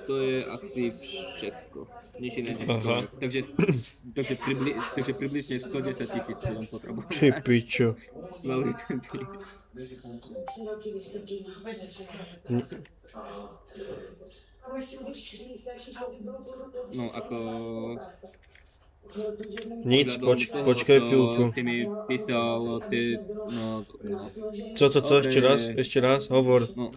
To je asi všetko. Nič iné Aha. nechcem. Takže približne 110 000 budem Ty potrebovať pičo. na licencii. No ako Nic, ohľadom toho, počkaj čo chvíľku. si mi písal, ty, no, Co, ešte raz, pre, ešte raz, hovor. no,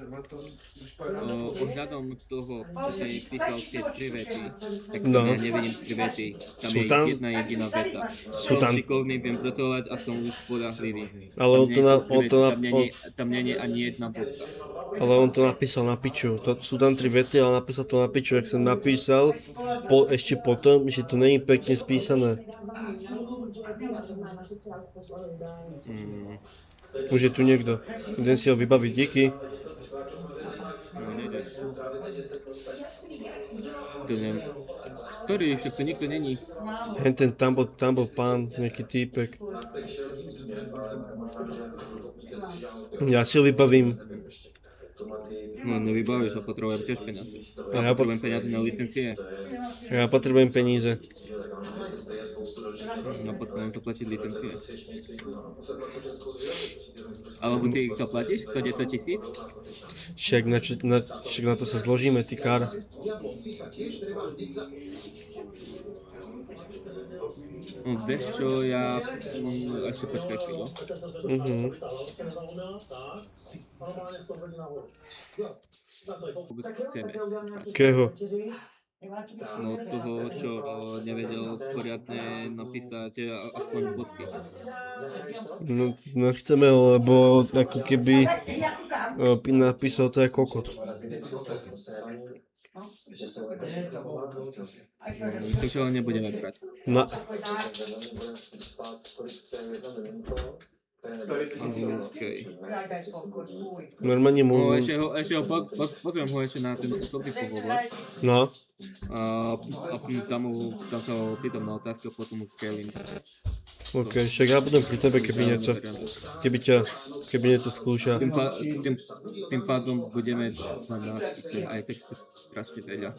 ohľadom toho, čo si mi písal tie tri vety, tak tam No, ja nevidím tri vety. Tam sú je tam, jedna jediná veta. sú Som tam, šikovný, viem rotovať a som spoľahlivý. ale Tam on to, nie sú tri vety, tam nie je ani jedna bodka. ale on to napísal na piču. To, sú tam 3 vety, ale napísal to na piču. Jak som napísal, ešte potom, že to není pekne spísané. Mm, Už je tu niekto. Idem si ho vybaviť, díky. no, nejdeš. To neviem. Ktorý? Však to nikto není. Ten tam bol pán, nejaký týpek. Ja si ho vybavím. No, nevybavíš, a potrebujem tiež peniaze. A Ja potrebujem peniaze na licencie. ja potrebujem peníze. No, potrebujem to platiť licencie. Alebo ty ich to platíš? 110 000? Však na to sa zložíme, ty kár. No, vieš čo, ja... ešte počkaj chvíľu. Vôbec chceme. Akého? No, toho, čo nevedel poriadne napísať aspoň bodky. No chceme ho, lebo ako keby napísal to je kokot. Takže ho nebudeme brať. No. Okay. Normálne No, mu... pozvem ho ešte na ten osobný pohovor. No. A tam sa ho pýtam na otázky a potom mu scaling. OK, však ja budem pri tebe, keby niečo skúša. Tým pádom budeme mať nášky, aj texty strašne veľa.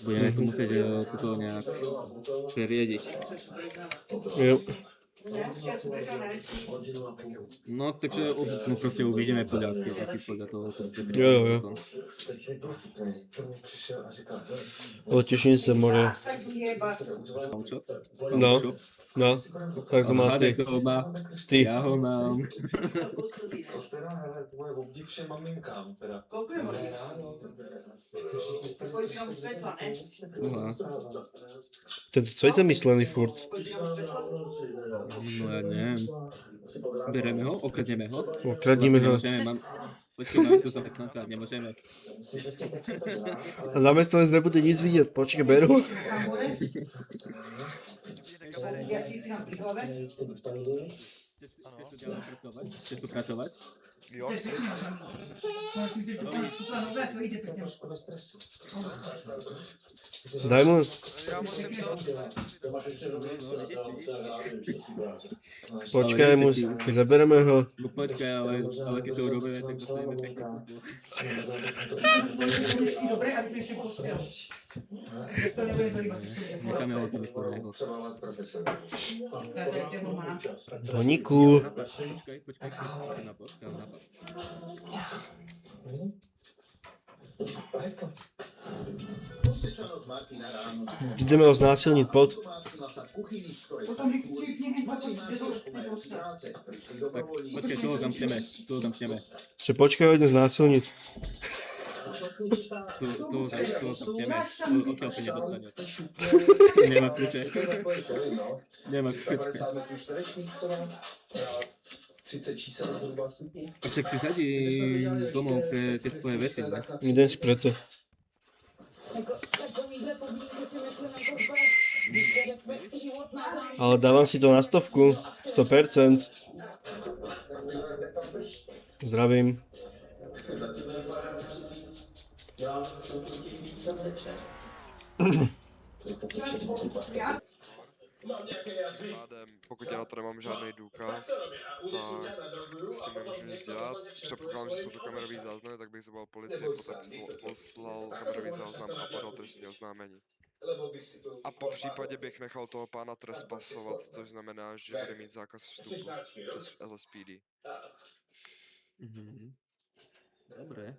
Budeme to musieť toto nejak preriediť. Jo. No, takže proste uvidíme podľa toho, čo bude Jo. Ale teším sa, more. No, tak to má ty. Ty. Ja ho mám. Tento co je zamyslený furt? No ja neviem. Bereme ho? Okradneme ho? Okradneme ho. Počkej, máme tu zamestnanca, nemôžeme. A zamestnanec nebude nic vidieť, počkej, beru. Chceš tu pracovať? Jo. Daj mu. Já musím vstat. Počkaj, zabereme ho. No počkaj, ale keď to urobíme, tak dostaneme pekne. Necháme ho zamestnaného. Boníku. Počkaj, napad. Ideme ho znásilniť, pod. Tak, počkaj, toho zamkneme. Že počkaj, ho idem znásilniť. Toho zamkneme. Odkiaľ to nedostane. Nemá kľúče. A však si sadí domov pre tie svoje veci, ne? Idem si preto. Ale dávam si to na 100, 100%. Zdravím. Tím pádem, pokud já na to nemám žádný důkaz, tak s tím nemůžu nic dělat. Předpokládám, že jsou to kamerový záznamy, tak bych zavolal policii, poté poslal kamerový záznam a podal trestní oznámení. A po případě bych nechal toho pána trespasovat, což znamená, že bude mít zákaz vstupu přes LSPD. Mhm. Dobre.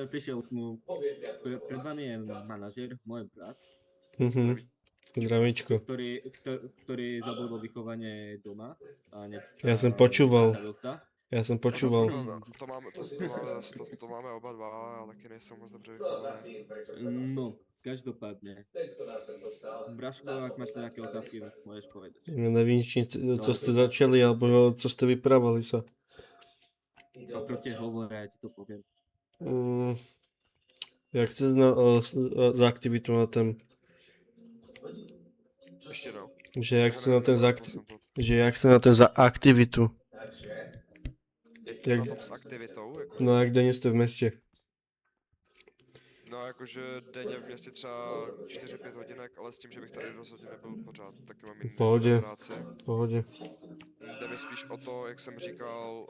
Prišiel mu, pred vami je manažer, môj brat, Mhm. Zdravíčko. ktorý zabudol vychovanie doma a Ja som počúval. nestavil sa. Ja som No, počúval. to máme oba dva, já taky nejsem moc dobře vychovaný. No, každopádne. Braško, ak máš nejaké otázky, môžeš povedať. Ja nevím, co ste začali, alebo co ste vyprávali sa. No proste hovor, ja ti to poviem. Jak jste za aktivitu na ten, Ještě jednou. že jak jste na ten Prosím, že jak jste na ten za aktivitu, jak na tom s aktivitou? Jako, no jak denně jste v městě. no jakože denně v městě třeba 4-5 hodinek, ale s tím, že bych tady rozhodně nebyl pořád, taky mám jiný Pohodě. práci. V pohodě. Jde mi spíš o to, jak jsem říkal,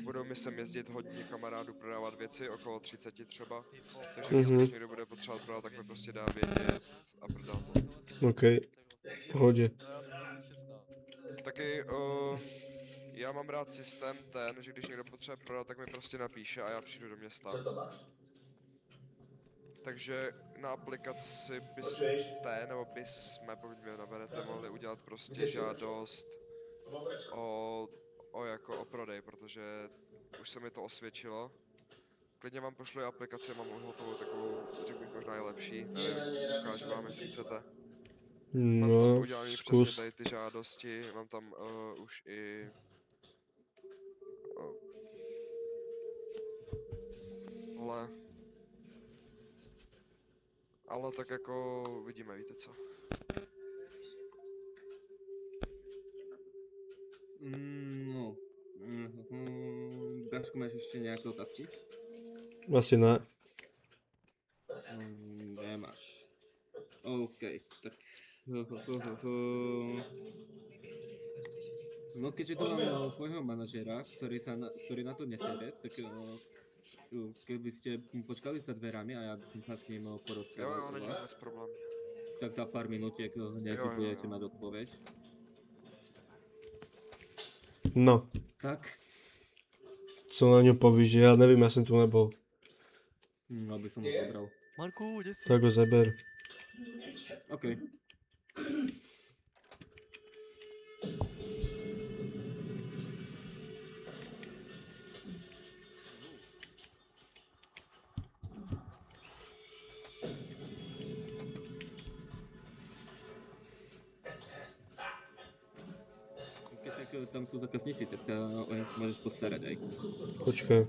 budou mi sem jezdit hodně kamarádů prodávat věci, okolo 30 třeba, takže když Mhm. někdo bude potřebovat prodat, tak mi prostě dá vědět a prodá to. OK. V pohodě. Taky já mám rád systém ten, že když někdo potřebuje prodat, tak mi prostě napíše a já přijdu do města. Takže na aplikaci byste, nebo bysme, pokud mě naberete, mohli udělat prostě žádost o prodej, protože už se mi to osvědčilo. Klidně vám pošlu i aplikaci, mám hotovou takovou, řekl bych možná i lepší, nevím, ukážu vám, jestli chcete. Mám tam No, udělaný přesně zkus. tady ty žádosti, mám tam už i... Ale tak jako vidíme, víte co. No. Braško, máš ešte nejaké otázky? Asi ne. Nemáš. OK, tak... No keďže tu mám svojho manažera, ktorý na to nesede, tak keby ste počkali za dverami a ja by som sa s ním porozprával Jo, o není vás, vůbec problém. tak za pár minutiek hneď Jo. budete mať odpoveď. No, Tak, co na ňu povíš, že já nevím, já jsem tu nebyl. no by som ho zobral. Marku, kde si? Tak ho zaber. OK. Tak tam sú zákazníci, tak sa o nich môžeš postarať aj. Počkej.